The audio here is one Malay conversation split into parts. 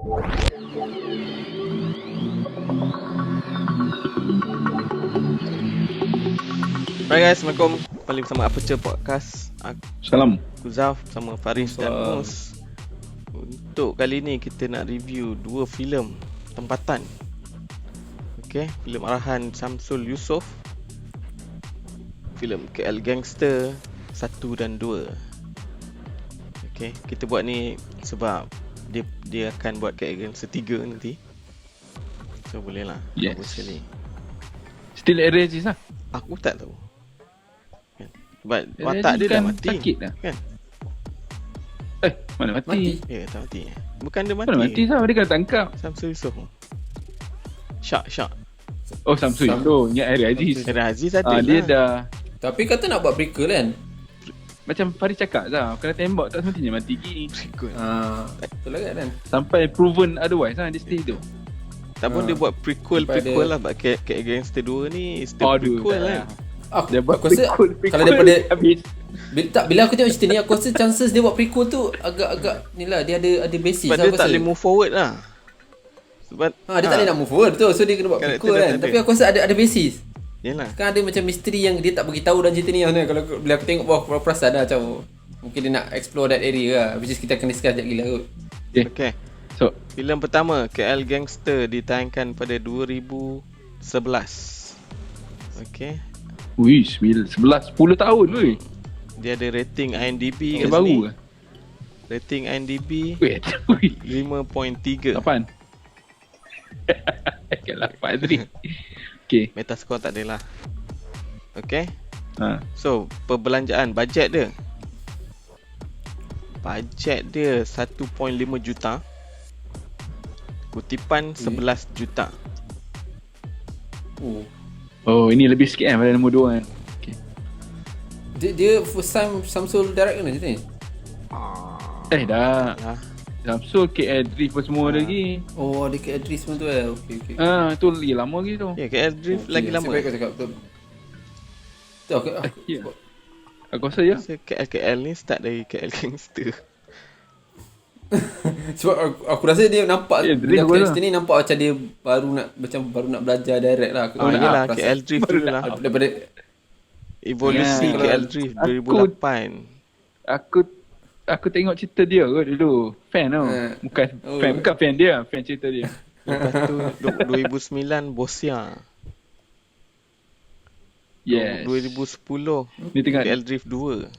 Alright guys, Assalamualaikum. Kembali bersama Aperture Podcast. Salam. Aku Zaf sama Faris dan Mus. Untuk kali ni kita nak review dua filem tempatan. Okay, filem arahan Samsul Yusof, filem KL Gangster 1 dan 2. Okay, kita buat ni sebab dia akan buat KL Gangster 3 nanti. So boleh lah. Yes. Bagus sekali. Still Aegis lah. Aku tak tahu. Sebab Aegis watak dia dah kan mati. sakit dah. Kan? Mana mati? Ya, tak mati. Bukan dia mati. Mana mati Saf? Dia kena tangkap. Samsul Yusof. Syak. Oh, Samsul tu. Ingat Aegis. Era Aziz ada lah. Dia dah. Tapi kata nak buat prequel kan? Macam Faris cakap Saf. Kena tembak tak semestinya mati gini. Betul lah kan? Sampai proven otherwise lah. Dia stay tu. Tak pun dia buat prequel lah. Sebab KL Gangster 2 ni still prequel kan. Dia buat Aku rasa prequel kalau daripada habis. bila aku tengok cerita ni, aku rasa chances dia buat prequel tu agak-agak ni lah, dia ada basis Sebab lah dia aku tak rasa. boleh move forward lah. Sebab dia tak boleh nak move forward tu. So dia kena buat Karakter prequel dah kan. tak Tapi ada. aku rasa ada basis. Yelah. Kan ada macam misteri yang dia tak bagi tahu dalam cerita ni kan. Kalau bila aku tengok bawah, aku perasan dah macam mungkin dia nak explore that area lah. Which is kita akan discuss sekejap gila kot. Okay. So, Filem pertama KL Gangster ditayangkan pada 2011. Okay. 11 10 tahun weh. Dia ada rating IMDb Dia kat baru sini. ke? Rating IMDb Weh. 5.3. 8. Kan 8 tadi. Okay. Metascore tak ada lah. Okay. Ha. So, perbelanjaan, bajet dia 1.5 juta. Kutipan 11 juta. Oh, ini lebih sikit kan pada nombor 2 kan. Okay. Dia first time Samsul direct kan cerita ni? Dah. Lah. Samsul KL Drift pun semua lagi. Oh, ada kat address pun tu Okay. Tu lagi lama lagi tu. Ya, KL Drift lagi lama. Saya baik cakap betul. Tu aku Ya. Aku rasa je. Saya KL ni start dari KL Gangster. sebab aku rasa dia nampak Ya, bila Drift aku pun cerita ni nampak macam dia baru nak belajar direct lah. Oh, yelah, aku rasa. KL Drift dulu lah. Daripada Evolusi Ya. KL Drift Aku- 2008. Aku tengok cerita dia kot dulu. Fan tau. Bukan fan dia, fan cerita dia. Lepas tu 2009 Bosia. Yes. 2010 Ni tengah KL Drift 2.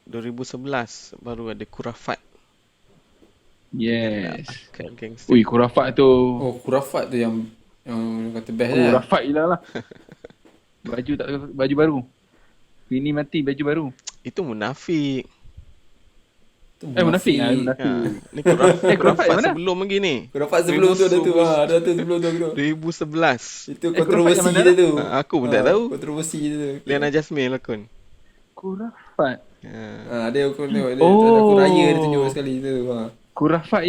2011 baru ada Kurafat. Yes. KL Gangster. Ui, Kurafat tu. Kurafat tu yang kata best lah. Kurafat je lah. Baju baru. Ini mati baju baru. Itu Munafik. Munafik. Ha, ni Kurafat, Kurafat yang mana? sebelum lagi ni. Kurafat sebelum tu ada tu. Ada tu sebelum tu aku. 2011. Itu Kurafat kontroversi yang mana dia tu. Aku pun tak tahu. Kontroversi dia tu. Liana Jasmine lakon. Kurafat. Dia aku tengok dia. Oh. Aku raya dia tunjuk sekali tu. Kurafat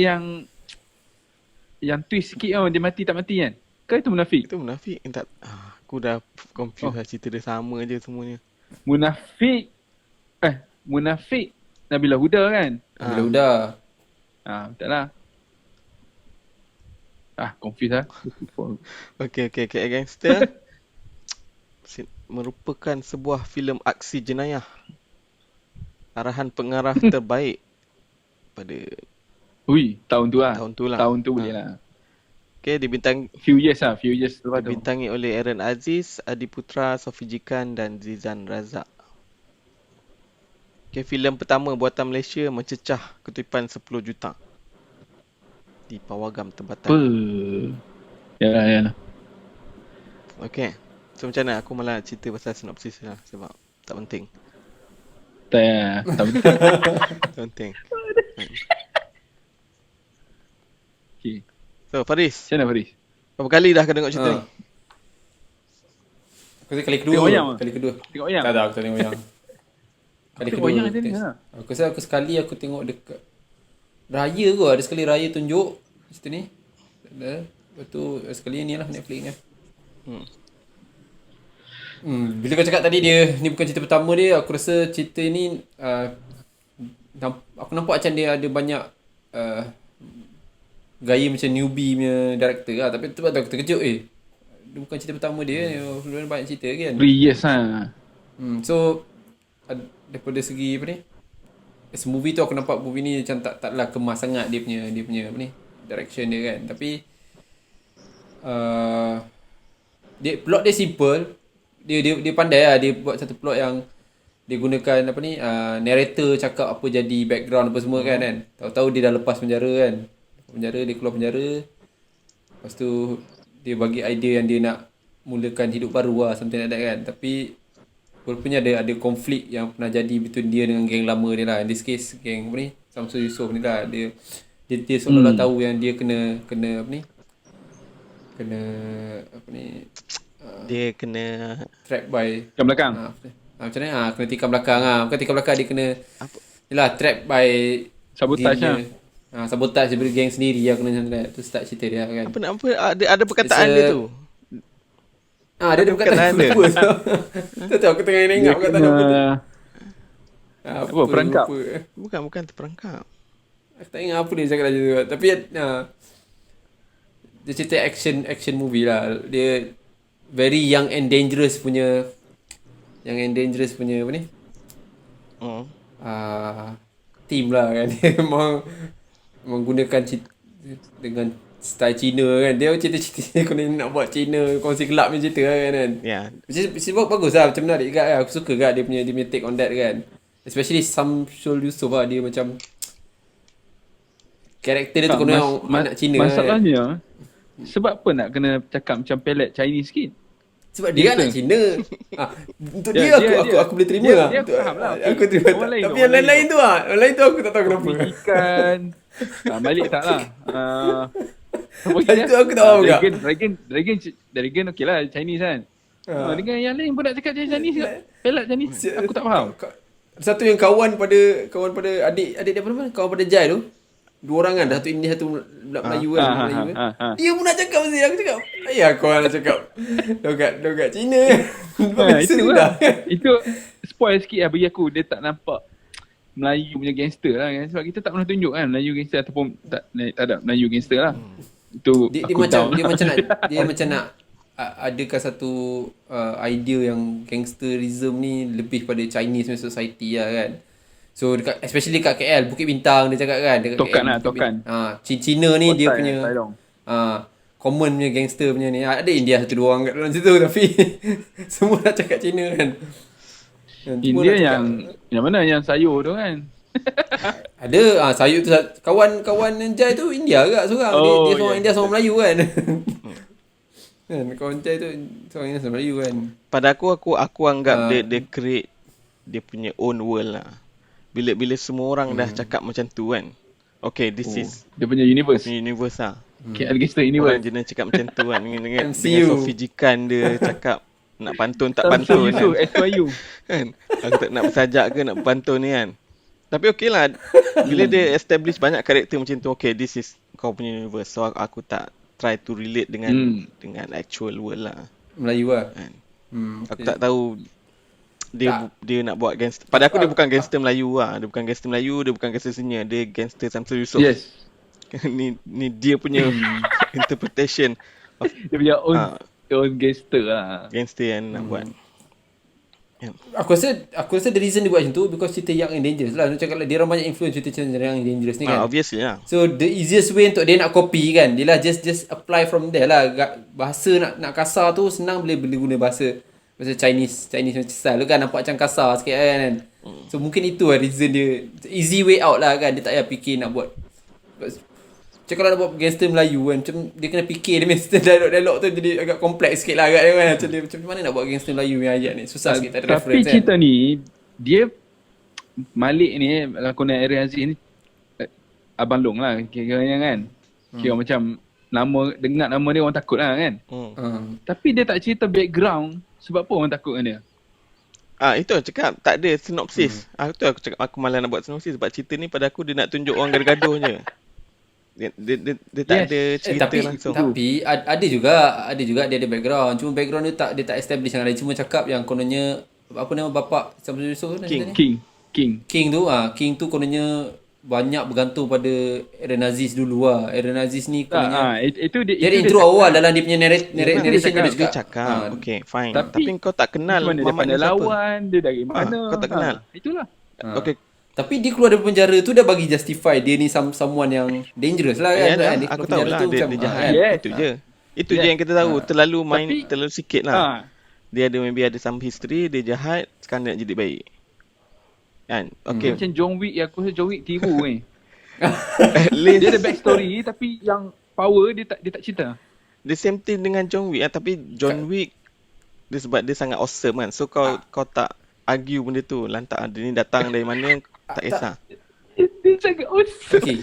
yang twist sikit tau. Dia mati tak mati kan? Kan itu munafik? Itu Munafik. Tak, aku dah confuse lah, cerita dia sama je semuanya. Munafik Nabila Huda kan? Bila udah. Betul lah. Confuse lah. Okay, KL Gangster merupakan sebuah filem aksi jenayah. Arahan pengarah terbaik pada Ui, tahun tu lah. tahun tu lah. Tahun tu boleh lah. Okay, Few years lepas tu. dibintangi oleh Aaron Aziz, Adi Putra, Sofi Jikan dan Zizan Razak. Okay, filem pertama buatan Malaysia mencecah kutipan 10 juta di pawagam tempatan. Yalah. Okay, so macam mana? Aku malah cerita pasal sinopsis lah sebab tak penting. Tak betul. Tak penting. Okay. So, Faris, Macam mana Faris? berapa kali dah kau tengok cerita ni? Aku rasa kali kedua. Tengok wayang ke? Kali kedua. Tengok wayang? Tak, aku tak tengok wayang. Kali Tengok kedua. wayang macam ni lah. Aku rasa sekali aku tengok dekat Raya kot. Ada sekali Raya tunjuk cerita ni. Lepas tu sekali ni lah Netflix ni. Bila kau cakap tadi dia ni bukan cerita pertama dia, aku rasa cerita ni aku nampak macam dia ada banyak gaya macam newbie punya director lah. Tapi tu aku terkejut dia bukan cerita pertama dia. Dia banyak cerita kan. 3 years lah. So daripada segi apa ni, as a movie tu aku nampak movie ni macam taklah kemas sangat dia punya apa ni, direction dia kan. Tapi dia plot dia simple. Dia pandai lah. Dia buat satu plot yang dia gunakan apa ni, narrator cakap apa jadi background apa semua kan. Tahu-tahu dia dah lepas penjara kan. Dia keluar penjara. Lepas tu dia bagi idea yang dia nak mulakan hidup baru lah, something like that kan. Tapi rupanya ada konflik yang pernah jadi between dia dengan geng lama dia lah. In this case geng apa ni, Samsul Yusof ni lah. Dia seolah-olah tahu yang dia kena apa ni, Dia kena track by Kat belakang. macam mana? Kena tikam belakang lah. Bukan tikam belakang, dia kena apa? yelah, trap by Sabotage geng lah. dia. Sabotage daripada geng sendiri lah, kena macam tu. Tu start cerita dia kan. Apa ada perkataan It's a- dia tu. Dia ada perkataan Bukan apa tu. Tu aku tengah Dia ingat perkataan apa tu. kena apa, perangkap? Bukan terperangkap. Aku tak ingat apa dia cakap tadi tu. Tapi dia cerita action movie lah. Dia very young and dangerous punya apa ni? Team lah kan. Dia memang menggunakan dengan style Cina kan. Dia cerita-cerita kena nak buat Cina kongsi gelap punya cerita kan. Ya. Sebab bagus lah. Macam menarik juga lah. Aku suka juga dia punya take on that kan. Especially Samsul Yusof lah. Dia macam karakter dia tu kena anak Cina kan. Masalahnya sebab apa nak kena cakap macam pelet Chinese sikit? Sebab dia anak Cina. Untuk dia aku boleh terima lah. Dia faham lah. Aku terima. Orang lain Tapi tu, yang orang lain tu lah. Yang lain tu aku tak tahu kenapa. Ikan. Balik tak lah. Yang tu aku tak faham juga. Dragon okey lah Chinese kan. Dengan yang lain pun nak cakap Chinese ke? Pelat Chinese. Aku tak faham. Satu yang kawan pada adik dia apa nama? Kawan pada Jai tu. 2 orang kan. Satu India, satu Melayu kan. Dia pun nak cakap mesti. Aku cakap, ayah kau nak cakap. Logat Cina. Itu lah. Itu spoil sikit lah bagi aku. Dia tak nampak Melayu punya gangster lah kan. Sebab kita tak pernah tunjuk kan Melayu gangster ataupun tak ada Melayu gangster lah. Itu Dia aku macam down. dia macam nak adakan satu idea yang gangsterism ni lebih pada Chinese punya society lah kan. So especially dekat KL, Bukit Bintang dia cakap kan. Dekat Tokan KL, lah, Tokan. Cina ni dia Kotai, punya Taidong. common punya gangster punya ni. Ada India 1-2 orang kat dalam situ tapi semua nak cakap Cina kan. Semua India nak cakap- yang mana yang sayur tu kan. ada sayur tu kawan Jai tu India agak seorang. Dia seorang India, seorang Melayu kan. Kan kawan Jai tu seorang India, seorang Melayu kan. Pada aku anggap dia create dia punya own world lah. Bila semua orang dah cakap macam tu kan. Okay, this is Dia punya universe. universe lah. KL Gangster Orang Universe. jenis cakap macam tu kan. Dengan MCU. Sofi Jikan dia cakap nak pantun tak Samsul pantun Yusof, kan. SYU. Kan? Aku tak nak bersajak ke nak pantun ni kan. Tapi okey lah. Bila dia establish banyak karakter macam tu, okay, this is kau punya universe. So aku tak try to relate dengan actual world lah. Melayu lah. Kan? Aku Okay. tak tahu dia nak buat gangster. Pada aku dia bukan gangster Melayu lah. Dia bukan gangster Melayu, dia bukan gangster Senia. Dia gangster Samsul Yusof. Yes. ni dia punya interpretation of Dia punya own gangster lah. gangster yang nak buat. Aku rasa the reason dia buat macam tu because cerita Young and Dangerous lah. Macam kalau dia orang banyak influence cerita Young and Dangerous ni kan. Obviously lah. So the easiest way untuk dia nak copy kan, dia lah just apply from there lah. Bahasa nak kasar tu senang boleh guna bahasa Chinese macam style tu kan, nampak macam kasar sikit kan. So mungkin itu lah reason dia, easy way out lah kan. Dia tak payah fikir nak buat. Macam kalau nak buat gangster Melayu kan, macam dia kena fikir dia punya dialog tu jadi agak kompleks sikit lah agak kan. Macam dia macam mana nak buat gangster Melayu yang ayat ni, susah sikit tak ada Tapi reference kan. cerita ni, dia Malik ni, lakonan Aaron Aziz ni, Abang Long lah kira-kiranya kan. Kira macam dengar nama dia orang takut lah kan. Tapi dia tak cerita background, sebab apa orang takut dengan dia? Itu aku cakap tak ada sinopsis. Aku cakap aku malas nak buat sinopsis sebab cerita ni pada aku dia nak tunjuk orang gaduh-gaduh je. Dia tak ada cerita langsung. Tapi ada juga dia ada background. Cuma background dia tak establish yang lain. Cuma cakap yang kononnya apa nama bapak Samsul Yusof tu? King. King tu kononnya banyak bergantung pada Eren Aziz dulu lah. Eren Aziz ni itu dia jadi intro awal dalam dia punya narration dia cakap. Okay, fine. Tapi kau tak kenal Mamat ni siapa. Lawan dia dari mana. Kau tak kenal. Itulah. Okay. Tapi dia keluar dari penjara tu dah bagi justify dia ni someone yang dangerous lah kan. Dia aku tahu lah dia jahat. Itu je. Itu je yang kita tahu. Terlalu sikit lah. Dia ada maybe ada some history, dia jahat, sekarang dia nak jadi baik. Kan? Okay. Macam John Wick, aku rasa John Wick tiru ni. Dia ada backstory tapi yang power dia tak cerita. The same thing dengan John Wick tapi John Wick dia sebab dia sangat awesome kan. So kau tak argue benda tu. Lantak dia ni datang dari mana tak kisah. Dia sangat awesome.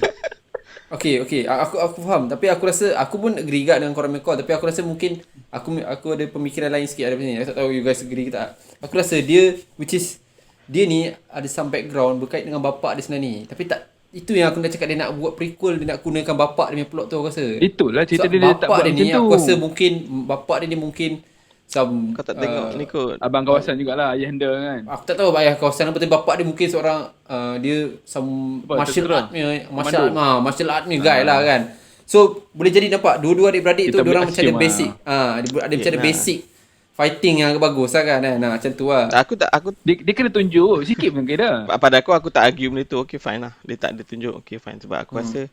Okay. Aku faham. Tapi aku rasa aku pun agree juga dengan korang call. Tapi aku rasa mungkin aku ada pemikiran lain sikit daripada sini. Aku tak tahu you guys agree ke tak. Aku rasa dia dia ni ada some background berkait dengan bapak dia sebenarnya ni. Tapi tak, itu yang aku nak cakap, dia nak buat prequel, dia nak gunakan bapak dia punya plot tu aku rasa. Itulah cerita dia tak buat dia macam ni, tu. aku rasa mungkin bapak dia ni mungkin kau tak tengok ni kot. Abang kawasan jugalah ayahanda kan. Aku tak tahu ayah kawasan apa, tapi bapak dia mungkin seorang dia martial art ni guy lah kan. So boleh jadi nampak dua-dua adik-beradik tu diorang macam ada basic. Ada macam ada basic fighting yang bagus lah kan. Macam tu lah. Dia kena tunjuk sikit pun kira. Pada aku tak argue benda tu. Okay fine lah. Dia tak ada tunjuk. Okay fine. Sebab aku rasa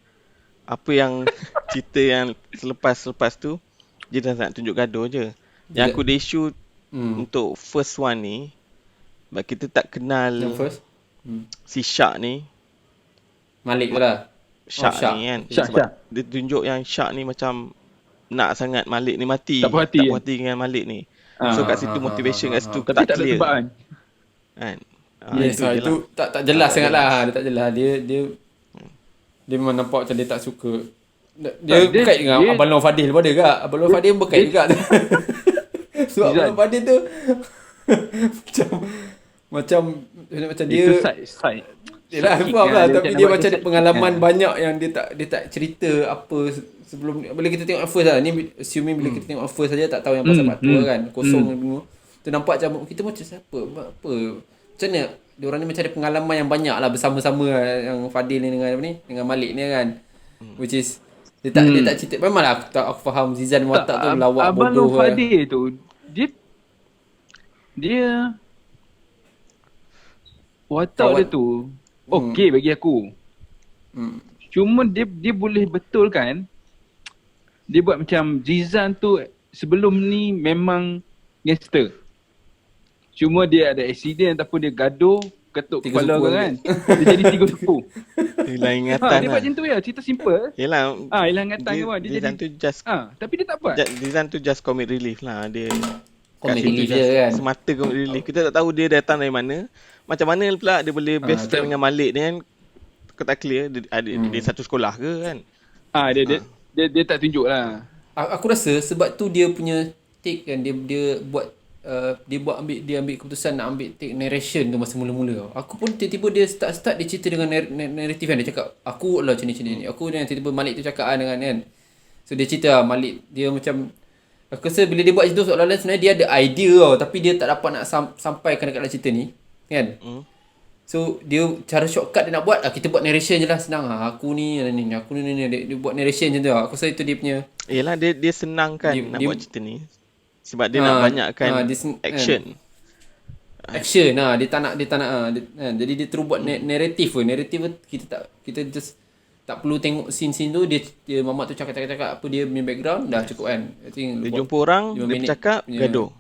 apa yang cerita yang selepas tu dia dah nak tunjuk gaduh je. Yang aku ada isu untuk first one ni, sebab kita tak kenal si Shark ni. Malik tu lah. Shark ni kan. Sebab dia tunjuk yang Shark ni macam nak sangat Malik ni mati. Tak puas hati dengan Malik ni. So kat situ motivation kat situ tapi tak clear. Sebab kan. Itu tak jelas sangat lah. Dia tak jelas. Dia memang nampak macam dia tak suka. Dia berkait dengan Abang Long Fadil pun ada ke? Abang Long Fadil berkait juga. Sebab Abang Long Fadil tu macam dia itu side. Yelah aku faham lah. Tapi dia macam ada pengalaman banyak yang dia tak cerita apa sebelum ni. Bila kita tengok first lah, ni assuming bila kita tengok first saja tak tahu yang pasal part 2 kan, kosong tu nampak macam kita macam siapa apa macam mana diorang ni macam ada pengalaman yang banyak lah bersama-sama yang Fadil ni dengan Malik ni kan, which is dia tak cerita. Memang lah aku faham Zizan watak tu lawak bodoh. Abang Fadil tu dia watak dia tu okey bagi aku. Cuma dia boleh betulkan. Dia buat macam Zizan tu sebelum ni memang gangster. Cuma dia ada accident ataupun dia gaduh, ketuk kepala kan. Dia jadi tiga suku. Hilang ingatan. Dia buat macam tu ya, cerita simple. Yelah. Hilang ingatan ke apa. Dia Zizan jadi tu just tapi dia tak buat. Zizan tu just comic relief lah. Dia comic relief je kan. Semata comic relief. Kita tak tahu dia datang dari mana. Macam mana pula dia boleh best friend dengan Malik ni kan. Kau tak clear dia satu sekolah ke kan. Dia tak tunjuk lah. Aku rasa sebab tu dia punya take kan, dia buat dia ambil keputusan nak ambil take narration tu masa mula-mula. Aku pun tiba-tiba dia start dia cerita dengan narrative kan. Dia cakap aku lah macam ni. Aku dengan tiba-tiba Malik tu cakap dengan kan. So dia cerita Malik dia macam, aku rasa bila dia buat itu seolah-olah sebenarnya dia ada idea tau, tapi dia tak dapat nak sampaikan dekat dalam cerita ni kan. So dia cara shortcut dia nak buat, kita buat narration je lah, senang lah. Aku ni dia buat narration je tu lah. Aku rasa itu dia punya. Yelah dia senang kan nak buat cerita ni. Sebab dia nak banyakkan action. Action dia tak nak kan. Jadi dia terus buat narrative kita just tak perlu tengok scene tu. Dia mamak tu cakap apa dia punya background dah cukup kan. I think dia jumpa orang, dia bercakap, gaduh.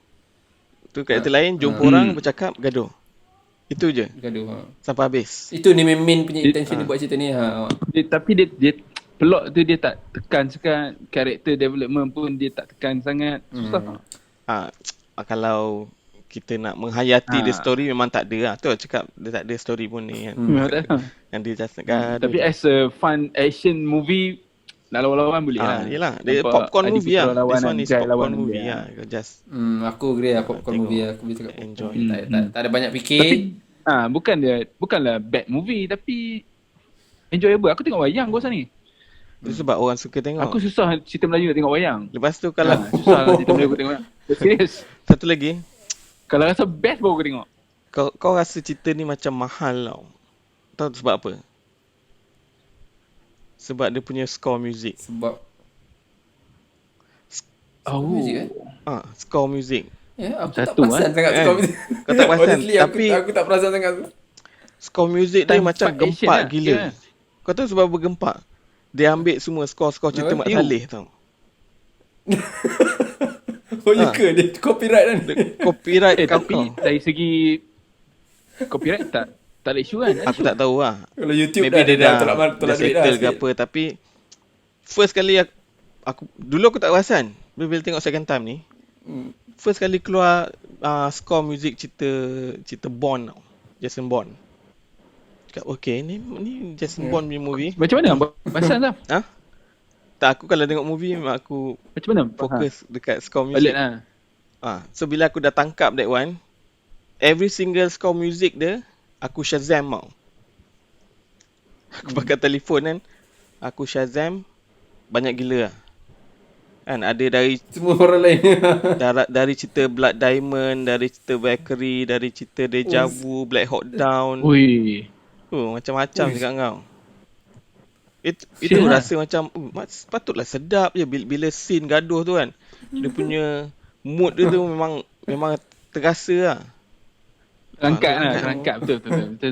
Tu karakter lain jumpa orang, bercakap, gaduh. Itu je. Gaduh. Sampai habis. Itu ni main punya intention dia buat cerita ni. Tapi dia plot tu dia tak tekan sangat. Character development pun dia tak tekan sangat. Susah. Kalau kita nak menghayati the story memang tak ada lah. Tu cakap dia tak ada story pun ni kan. Yang dia just gaduh. Tapi as a fun action movie nak lawan-lawan boleh lah. Yelah, dia popcorn movie lah. This one is popcorn movie lah. Just aku agree lah, popcorn movie lah. Aku boleh cakap enjoy. Tak ada banyak fikir. Tapi bukanlah bad movie tapi enjoyable. Aku tengok wayang gua ni. Itu sebab orang suka tengok. Aku susah cerita Melayu nak tengok wayang. Lepas tu kalau susah cerita Melayu aku tengok. Serius. Satu lagi. Kalau rasa best baru aku tengok. Kau rasa cerita ni macam mahal tau. Tahu sebab apa? Sebab dia punya score music. Sebab music Score music. aku tak perasan sangat score music. Kau tak perasan. Honestly, Tapi aku tak perasan sangat. score music dia Time macam Fight gempak Action gila. lah. Kau tahu sebab apa gempak? Dia ambil semua skor-skor cerita Mat Saleh tau. Ya ke? Dia copyright kan? Copyright Tapi dari segi copyright tak ada isu kan? Aku tak tahu lah. Kalau YouTube Maybe dia dah tolak duit dah settle ke sikit. apa. Tapi first kali dulu aku tak perasan. Bila tengok second time ni, first kali keluar score music cerita Bond tau. Jason Bond. Cakap okay ni Jason Bond punya movie. Macam mana perasan tak? Tak, aku kalau tengok movie memang aku Macam mana? fokus dekat score music. Alert lah. So bila aku dah tangkap that one, every single score music dia aku Shazam tau. Aku pakai telefon kan, aku Shazam banyak gila lah. Kan ada dari Semua orang lain. dari cerita Blood Diamond, dari cerita Valkyrie, dari cerita Deja Vu, Black Hawk Down. Ui. Macam-macam dekat kau. Itu rasa macam patutlah sedap je bila scene gaduh tu kan. Dia punya mood dia tu memang terasa lah. Terangkat betul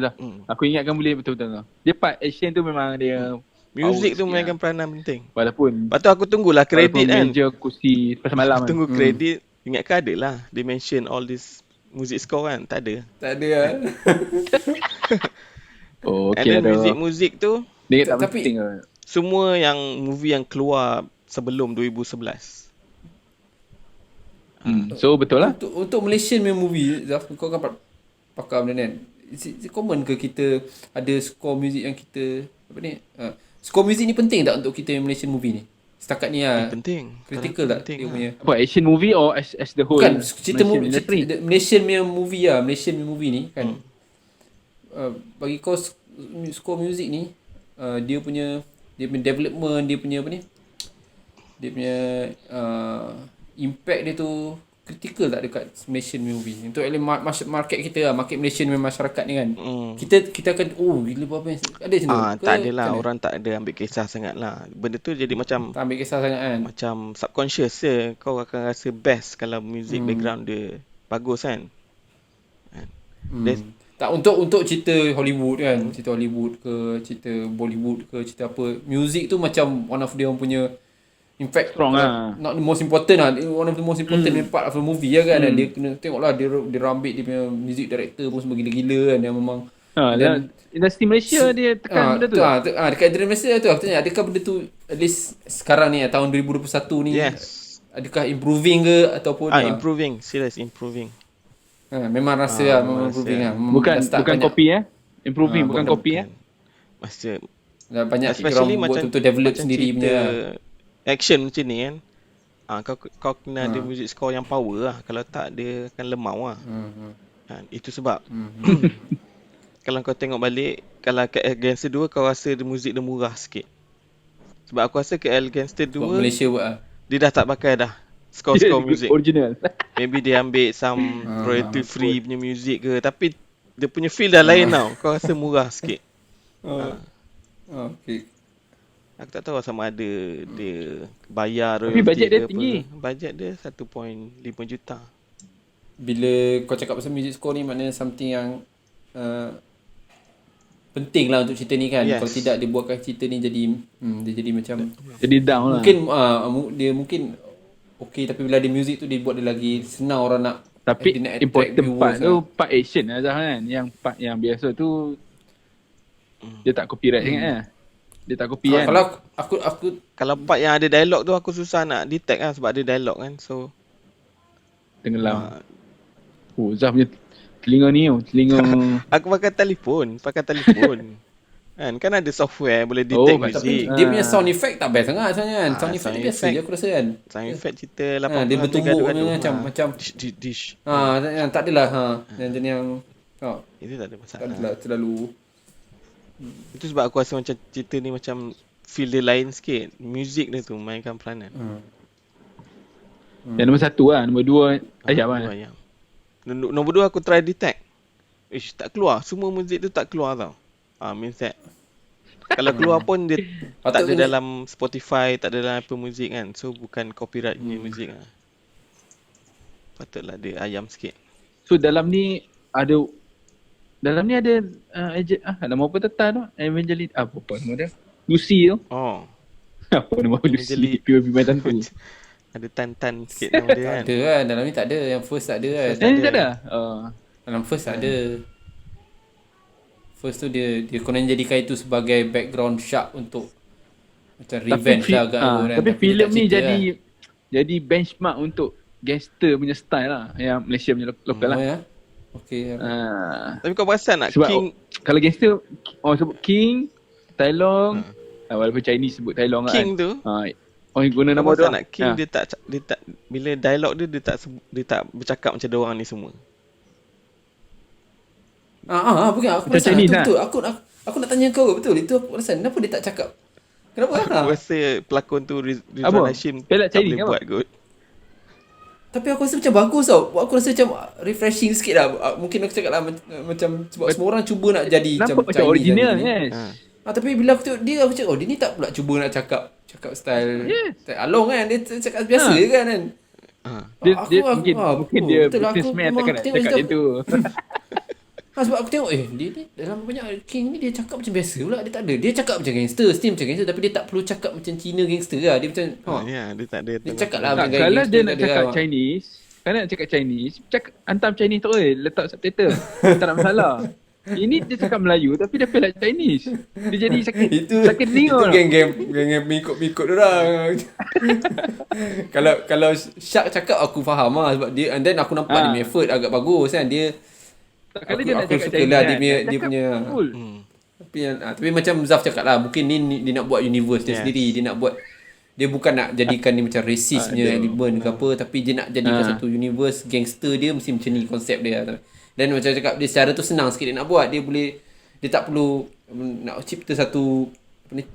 dah. Aku ingatkan boleh betul. Dia part action tu memang dia music tu mainkan peranan penting. Walaupun lepas tu aku tunggulah kredit kan. Meja kursi pasal malam aku tunggu kredit. Ingatkan ada lah they mention all this music score kan. Tak ada lah. And then music tu dia tak penting lah. semua yang movie yang keluar sebelum 2011. So betul lah. Untuk Malaysian punya movie, Zaf, kau kan pakar benda ni kan. Is it common ke kita ada score music yang kita score music ni penting tak untuk kita Malaysian movie ni? Setakat ni lah. Penting. Critical tak dia punya? Apa action movie or as the whole? Bukan cerita Malaysian punya movie lah. Malaysian punya movie ni kan. Bagi kau score music ni dia punya development, dia punya apa ni? Dia punya impact dia tu critical tak dekat Malaysian movie untuk market kita lah, market Malaysian masyarakat ni kan. Kita akan gila apa yang ada macam tu. Tak adalah orang tak ada ambil kisah sangat lah. Benda tu jadi macam tak ambil kisah sangat kan. Macam subconscious je. Kau akan rasa best kalau music background dia bagus kan. Tak untuk cerita Hollywood kan, cerita Hollywood ke, cerita Bollywood ke, cerita apa, music tu macam one of dia orang punya, in fact strong lah. Not the most important lah, one of the most important part of the movie lah kan. Dia kena tengok lah, dia ambil dia punya music director pun semua gila-gila kan, yang memang industri Malaysia dia tekan benda tu. Dekat industri Malaysia tu aku tanya, adakah benda tu at least sekarang ni tahun 2021 ni adakah improving ke ataupun improving, serious improving. Memang rasa memang improving lah. Bukan copy improving, bukan copy Masa banyak especially orang buat macam untuk develop sendiri punya action macam ni kan. Kau kena ada music score yang power lah. Kalau tak dia akan lemau lah. Itu sebab kalau kau tengok balik, kalau KL Gangster 2 kau rasa dia muzik dia murah sikit. Sebab aku rasa KL Gangster 2 Malaysia buat dia dah tak pakai dah score music original. Maybe dia ambil some royalty free punya music ke, tapi dia punya feel dah lain tau. Kau rasa murah sikit. Okay. Aku tak tahu sama ada dia bayar tapi bajet dia apa. tinggi. Bajet dia 1.5 juta. Bila kau cakap pasal music score ni, maknanya something yang penting lah untuk cerita ni kan. Kalau tidak dia buatkan cerita ni jadi dia jadi macam jadi down mungkin, lah. Dia mungkin okay, tapi bila ada music tu dia buat dia lagi senang orang nak. Tapi important part tu part action lah kan. Yang part yang biasa tu dia tak copyright sangat lah. Dia tak copy kan. Kalau aku kalau part yang ada dialog tu aku susah nak detect kan, sebab ada dialog kan. So tenggelam. Zaf punya telinga ni telinga aku pakai telefon kan ada software boleh detect music. Dia punya sound effect tak best sangat sebenarnya kan. Sound effect dia biasa je aku rasa kan. Sound effect cerita 80 dia bertumbuk macam dish. Tak adalah yang jenis yang itu tak ada masalah. Tak adalah terlalu. Itu sebab aku rasa macam cerita ni macam feel dia lain sikit. Music dia tu mainkan peranan. Yang nombor 1 lah, nombor 2 Ayam lah. Nombor 2 aku try detect. Tak keluar. Semua muzik tu tak keluar tau. Means that Kalau keluar pun dia tak Patut ada kena- dalam Spotify, tak ada dalam Apple Music kan. So bukan copyright punya music lah. Patutlah dia ayam sikit. So dalam ni ada nama apa tetan tu? Evangeline apa nama dia? Lucy tu. Oh. Apa nama Lucy? POV Matan tu. Ada tan-tan sikit nama dia Tak kan. ada kan. Dalam ni tak ada. Yang first tak ada kan. Ni tak ada? Dalam first tak ada. First tu dia konon jadikan itu sebagai background shark untuk macam revenge lah agak tu kan. Tapi dia filem tak ni cerita jadi benchmark untuk gangster punya style lah. Yang Malaysia punya lokal lah. Ya. Okey. Tapi kau perasan nak Sebab King kalau gangster orang sebut King, Tai Long, walaupun Chinese sebut Tai Long King kan. tu Orang guna kau nama perasan dia. nak King dia tak bila dialog dia tak bercakap macam dia orang ni semua. Bukan aku Macam perasan Chinese betul. Aku nak tanya kau betul. Itu aku perasan. Kenapa dia tak cakap? Kenapa? Aku rasa pelakon tu Rizwan Apa? Hashim Pelat tak Chinese boleh apa? buat kot. Tapi aku rasa macam bagus tau. Aku rasa macam refreshing sikit lah. Mungkin aku cakap lah macam sebab semua orang cuba nak jadi Nampak macam Chinese original kan, yes. tapi bila aku tengok dia, aku cakap dia ni tak pula cuba nak cakap style style Along kan. Dia cakap biasa je kan. Dia mungkin dia betul lah, businessman aku takkan nak tengok cakap macam- dia tu. Sebab aku tengok dia ni dalam banyak King ni dia cakap macam biasa pula. Dia tak ada. Dia cakap macam gangster, steam macam gangster, tapi dia tak perlu cakap macam Cina gangster lah. Dia macam Ya, dia tak ada. dia cakap lah Tak, macam kalau gangster dia tak nak ada cakap lah. Chinese, hantam Chinese tu letak subtitle. Tak ada masalah. Ini dia cakap Melayu tapi dia pelat Chinese. Dia jadi sakit telinga. Itu geng mikut orang. Kalau Shark cakap aku faham lah sebab dia, and then aku nampak dia punya effort agak bagus kan. Dia Kalau dia nak aku cakap suka Chinese lah kan, dia punya full. tapi macam Zaf cakap lah, mungkin ni dia nak buat universe dia Yes. sendiri. Dia bukan nak jadikan ni macam racist punya element ke apa, tapi dia nak jadikan satu universe gangster dia mesti macam ni konsep dia. Dan macam cakap dia secara tu senang sikit dia nak buat. Dia tak perlu nak cipta satu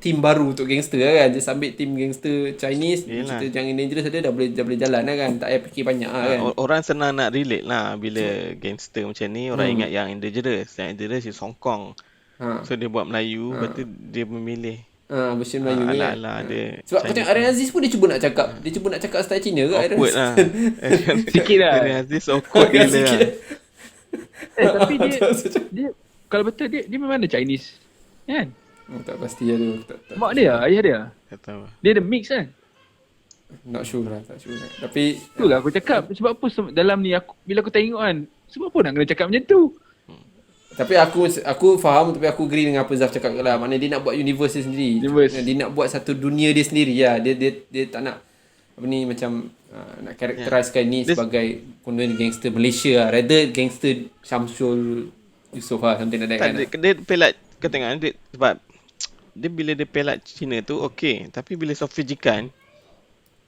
team baru untuk gangster lah kan. Dia ambil team gangster Chinese, cerita Young and Dangerous ada dah boleh jalan lah kan. Tak payah fikir banyak lah kan. Orang senang nak relate lah bila gangster macam ni. Orang ingat yang Dangerous. Yang Dangerous is Hong Kong. So dia buat Melayu, lepas tu dia memilih Version Melayu ni kan. ala-ala dia. Sebab macam Arian Aziz pun dia cuba nak cakap style Cina ke Arian Awkward Aziz? lah. Sikit lah. Arian Aziz awkward gila Sikit. lah. Tapi dia kalau betul dia memang ada Chinese. Kan? Tak pasti lah tu. Tak. Mak dia, ayah dia. Tak tahu. Dia ada mix kan? Not sure lah. Tapi Itulah aku cakap. Sebab apa dalam ni bila aku tengok kan, sebab apa nak kena cakap macam tu? Tapi aku faham, tapi aku agree dengan apa Zaf cakap lah. Maknanya dia nak buat universe dia sendiri. Dia nak buat satu dunia dia sendiri lah. Dia tak nak apa ni macam nak karakteriskan ni sebagai kononnya gangster Malaysia lah. Rather gangster Syamsul Yusof lah, something like that kan. Dia pelat, kau tengok dia, sebab dia bila dia pelat Cina tu okey, tapi bila Sofijikan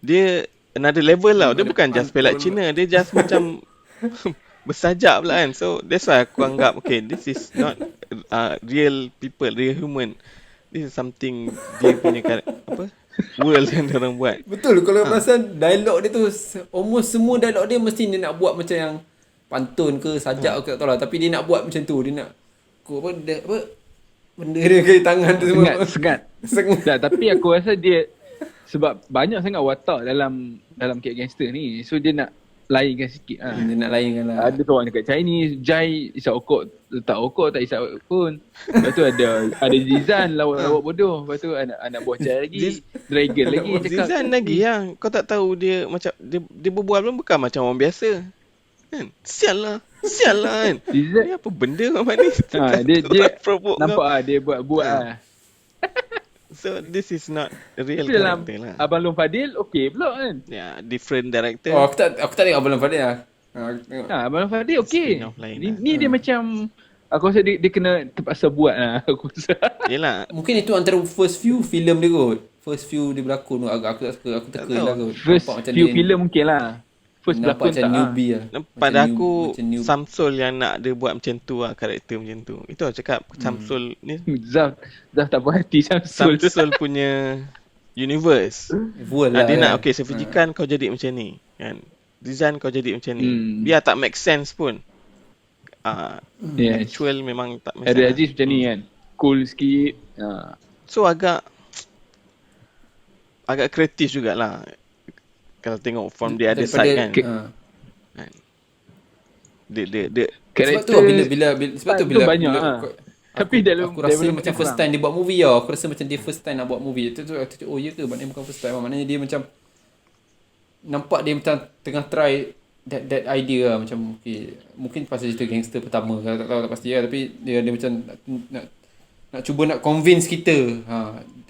dia another level lah. Dia bukan just pelat Cina, dia just macam bersajak pula kan. So that's why aku anggap okay, this is not real people, real human. This is something dia punya world yang dia orang buat. Betul, kalau perasan dialog dia tu almost semua dialog dia mesti dia nak buat macam yang pantun ke sajak ke tak tahu lah, tapi dia nak buat macam tu. Dia nak benda dia ke tangan tu semua Sengat. Tak, tapi aku rasa dia sebab banyak sangat watak dalam kek gangster ni. So dia nak lainkan sikit lah. Dia nak lainkan lah. Ada tu orang dekat Chinese, Jai isap okok, letak okok tak isap pun. Lepas tu ada Zizan lawak bodoh. Lepas tu anak buah Jai lagi, Dragon lagi cakap. Zizan lagi yang kau tak tahu dia macam dia berbual pun bukan macam orang biasa. Kan? Sial lah kan. Zizan Ni apa benda Muhammad ni? dia provoke nampak kau. dia buat lah. So this is not a real Tapi dalam character lah. Abang Long Fadil okey pula kan. Ya, different director. Oh, aku tak tengok Abang Fadil lah. Aku tengok. Abang Long Fadil okey. Spin-off lain Ni dia macam aku rasa dia kena terpaksa buat lah aku rasa. Yelah. Mungkin itu antara first few filem dia kot. First few dia berlakon tu aku tak suka. Aku teka lah kot. First Nampak macam few dia filem mungkin lah. First nampak berlakon macam tak newbie lah. Pada Macam aku macam new. Samsul yang nak dia buat macam tu lah, karakter macam tu. Itu aku cakap Samsul ni Zaf tak puas hati Samsul. Samsul punya universe. World lah. Dia kan. nak okay Sofijikan kau jadi macam ni kan. Rizan kau jadi macam ni. Biar tak make sense pun. Yes. Actual memang tak make Ada sense. Aziz macam ni kan. Cool sikit. So agak kreatif jugalah kalau tengok from the other side kan. Dia sebab tu bila banyak tapi dalam aku rasa macam first time dia buat movie tau. Aku rasa macam dia first time nak buat movie. Tu oh ya ke? Maknanya bukan first time. Maknanya dia macam nampak dia macam tengah try that idea lah. Macam mungkin pasal cerita gangster pertama, kalau tak pasti lah. Tapi dia macam nak cuba nak convince kita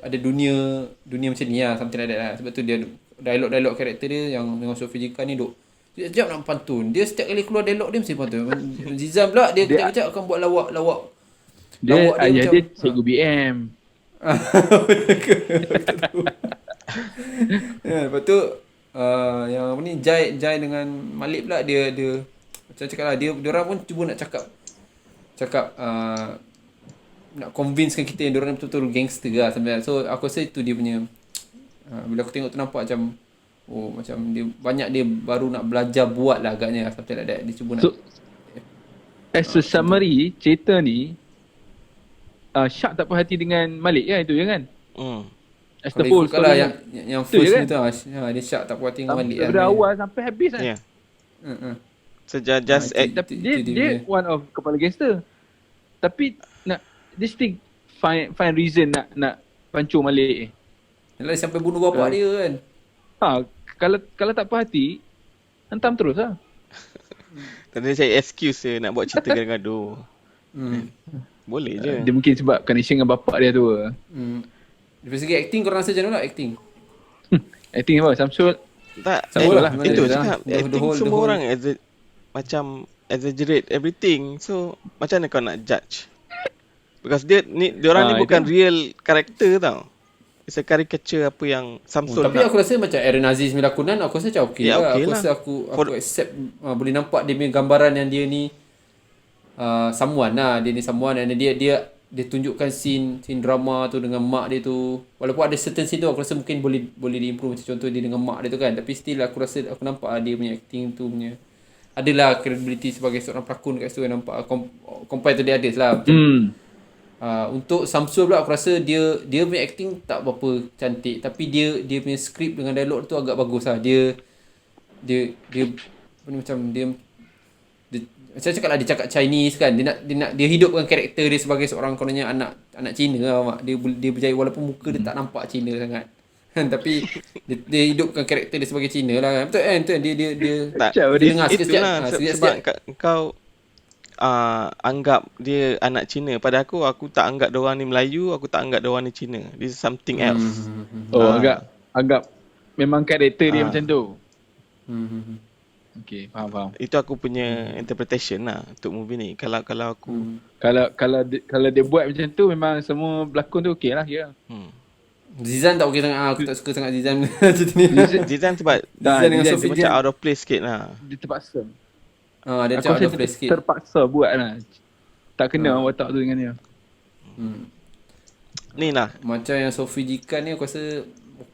ada dunia macam ni lah, something like that lah. Sebab tu dia dialog karakter dia yang dengan Sofie Jika ni sekejap nak pantun. Dia setiap kali keluar dialog dia mesti pantun. Zizan pula dia kejap akan buat lawak. Dia ayah dia cikgu BM. Lepas tu yang apa ni Jai dengan Malik pula dia macam cakap lah, dia orang pun cuba nak cakap nak convincekan kita yang diorang betul-betul gangster lah sebenarnya. So aku rasa itu dia punya bila aku tengok tu nampak macam macam dia baru nak belajar buat lah agaknya, something like that. Dia cuba nak as a summary cerita ni Syak tak puas hati dengan Malik kan, itu je kan? As the whole story yang first ni tu dia Syak tak puas hati dengan Malik dari awal sampai habis kan. So just dia one of kepala gangster. Tapi dia still find reason nak pancur Malik. Yalah sampai bunuh bapak dia kan. Kalau tak puas hati hentam terus lah. Tak ada cari excuse je nak buat cerita gaduh. Boleh je. Dia mungkin sebab connection dengan bapak dia tu. Dari segi acting korang rasa macam mana acting? Acting apa? Samsul? Tak, lah. Itu cakap acting semua orang macam exaggerate everything. So macam mana kau nak judge? Because diorang ni bukan real karakter tau. It's a caricature apa yang Samsul tapi aku rasa macam Aaron Aziz melakonan, aku rasa macam okey lah. Aku rasa aku accept boleh nampak dia punya gambaran yang dia ni someone lah. Dia ni someone dan dia tunjukkan scene drama tu dengan mak dia tu. Walaupun ada certain scene tu aku rasa mungkin boleh diimprove, macam contoh dia dengan mak dia tu kan. Tapi still aku rasa aku nampak dia punya acting tu punya adalah credibility sebagai seorang pelakon kat situ, nampak compare to the others lah. Untuk Samsul pula aku rasa dia punya acting tak berapa cantik, tapi dia punya skrip dengan dialog tu agak bagus lah. Dia macam macam cakap lah, dia cakap Chinese kan, dia hidupkan karakter dia sebagai seorang kononnya anak Cina lah mak. Dia berjaya walaupun muka dia tak nampak Cina sangat kan, tapi dia hidupkan karakter dia sebagai Cina lah kan. Betul kan? Dia dengar sikit-sikit sebab kau anggap dia anak Cina. Pada aku tak anggap diorang ni Melayu, aku tak anggap diorang ni Cina. This is something else. Anggap memang karakter dia macam tu. Okay, faham. Itu aku punya interpretation lah untuk movie ni. Kalau aku kalau dia buat macam tu, memang semua pelakon tu okey lah kira. Zizan tak okey sangat. Aku tak suka sangat Zizan. Zizan sebab Zizan dengan Sofie macam out of place sikit lah. Dia terpaksa. Dia macam out of place sikit. Terpaksa buat lah. Tak kena watak tu dengan dia. Ni lah. Macam yang Sofie Jika ni aku rasa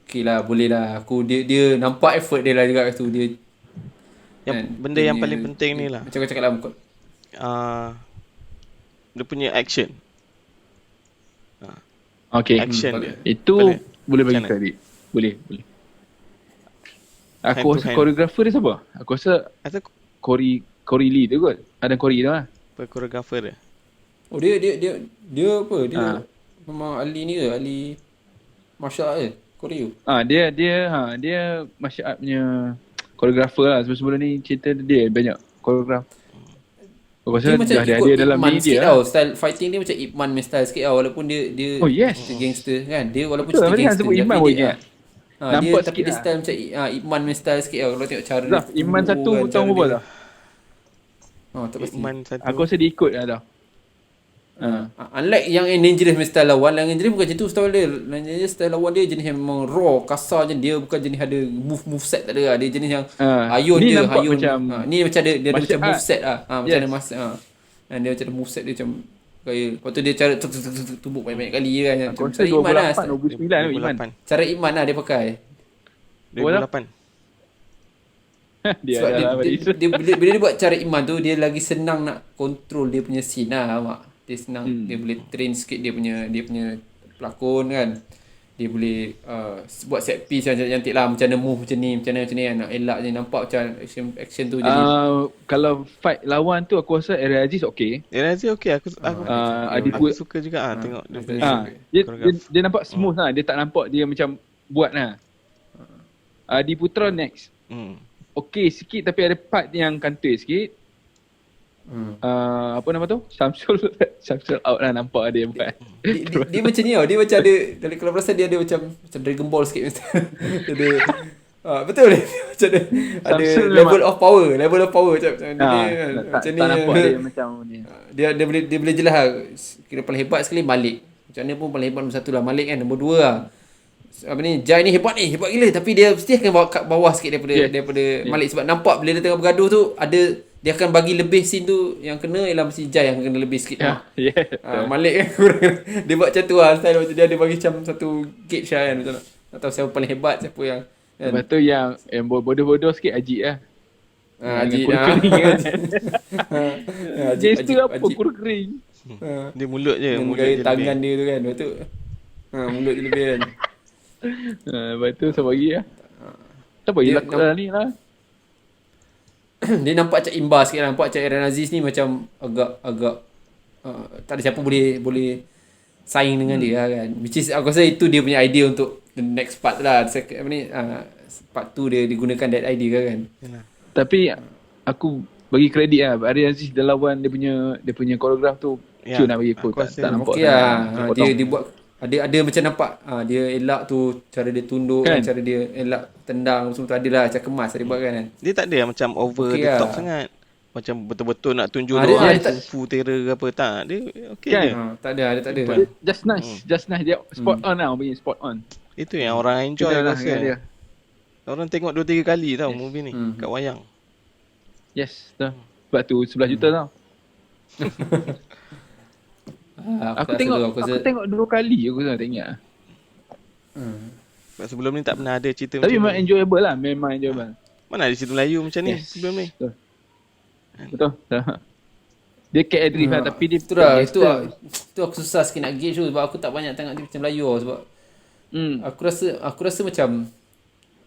okey lah, boleh lah. Dia nampak effort dia lah juga kat situ. Benda yang paling penting ni lah, macam kau cakap lah, dia punya action. Okay, action dia. Itu boleh bagi kredit. Boleh. Aku rasa koreografer dia siapa? Aku rasa Corey Lee tu kot. Ada Corey tu lah. Koreografer dia. Oh dia apa? Dia memang ahli ni ke? Ahli martial art ke? Koreo. Dia martial art punya koreografer lah. Sebelum ni cerita dia banyak koreograf. Aku rasa dah ada dalam ni dia tau. Style fighting dia macam Ip Man punya style sikit tau. Walaupun dia gangster kan. Dia walaupun cerita gangster sebut Ip Man pun ingat. Tapi dia style macam Ip Man punya style sikit tau. Kalau tengok cara Ip Man satu tahun berapa tau? Tak pasti. Aku rasa dia ikut lah tau. Unlike yang Dangerous punya style lawan, yang Dangerous bukan macam tu style dia. Dangerous style lawan dia jenis yang memang raw, kasar je. Dia bukan jenis ada move set tak ada. Dia jenis yang hayun ni je, hayun. Ni macam dia ada macam move set macam ada dan dia macam ada move set dia macam gaya. Lepas tu dia cara tumbuk banyak-banyak kali kan. Aku rasa 28, 29 Iman. Cara Iman lah dia pakai 28. Bila dia buat cara Iman tu, dia lagi senang nak control dia punya scene lah mak. Dia senang, dia boleh train sikit dia punya pelakon kan. Dia boleh buat set piece yang cantik lah, macam mana move macam ni nak elak je, nampak macam action tu jadi. Kalau fight lawan tu aku rasa Area Aziz okey. Area Aziz okey, aku suka juga tengok dia punya. Dia nampak smooth lah, dia tak nampak dia macam buat lah. Adi Putra next. Okey sikit tapi ada part yang kantoi sikit. Apa nama tu? Syamsul out lah, nampak dia buat. Dia macam ni tau. Dia macam ada, kalau perasan dia ada macam Dragon Ball sikit. Dia betul dia macam ada level of power macam ni. Macam ni nampak dia macam ni. Dia boleh jelas lah. Kira paling hebat sekali Malik. Macam mana pun paling hebat nombor 1 lah Malik kan. Nombor 2 lah apa ni, Jai ni hebat gila, tapi dia mesti akan bawa kat bawah sikit daripada Malik, sebab nampak bila dia tengah bergaduh tu dia akan bagi lebih scene tu, yang kena ialah mesti Jai yang kena lebih sikit. Malik kan kurang. Dia buat macam tu lah, style macam dia ada bagi macam satu gauge lah kan, macam nak tahu siapa paling hebat, siapa yang kan? Lepas tu yang bodoh-bodoh sikit Ajit lah. Ajit Ajit tu apa kurus kering. Dia mulut je, gaya tangan dia tu kan. Lepas tu mulut je lebih kan. Lepas tu siapa lagi lah? Siapa lagi laku lah ni lah. Dia nampak macam imbas sikit lah. Nampak macam Aaron Aziz ni macam agak tak ada siapa boleh saing dengan dia lah kan. Which is aku rasa itu dia punya idea untuk the next part lah. Part 2 dia digunakan that idea kan. Tapi aku bagi kredit lah, Aaron Aziz dia lawan dia punya koreograf tu cun nak bagi aku tak nampak. Okay lah. Dia buat ada macam nampak dia elak tu, cara dia tunduk kan? Cara dia elak tendang semua tu adalah macam kemas dia buat kan. Dia tak ada macam over the top sangat. Macam betul-betul nak tunjuk kung fu terror ke apa, tak. Dia okey kan? Je. Tak ada. Just nice dia spot on lah, punya spot on. Itu yang orang enjoy rasa. Dia. Orang tengok 2-3 kali tau movie ni kat wayang. Yes, dah. Sebab tu 11 juta tau. Aku tengok 2 kali aku tak ingat. Sebab sebelum ni tak pernah ada cerita tapi macam memang enjoyable lah, memang enjoyable. Mana ada cerita Melayu macam ni sebelum ni. Betul. Dia cat drift lah, tapi dia itu aku susah sikit nak gauge tu, sebab aku tak banyak tengok cerita Melayu sebab aku rasa macam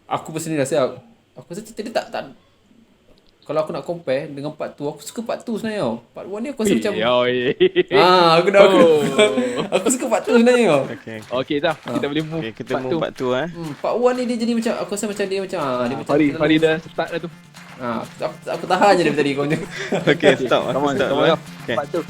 aku personally rasa cerita dia tak kalau aku nak compare dengan part 2, aku suka part 2 sebenarnya tau. Part 1 ni aku rasa macam aku suka part 2 sebenarnya tau. Okay dah, kita boleh move kita move part 2 Part 1 ni dia jadi macam, aku rasa macam dia macam dia macam Fahri dah start dah tu. aku tahan je dari tadi kau ni. Okay, stop. Come on. Okay. Part 2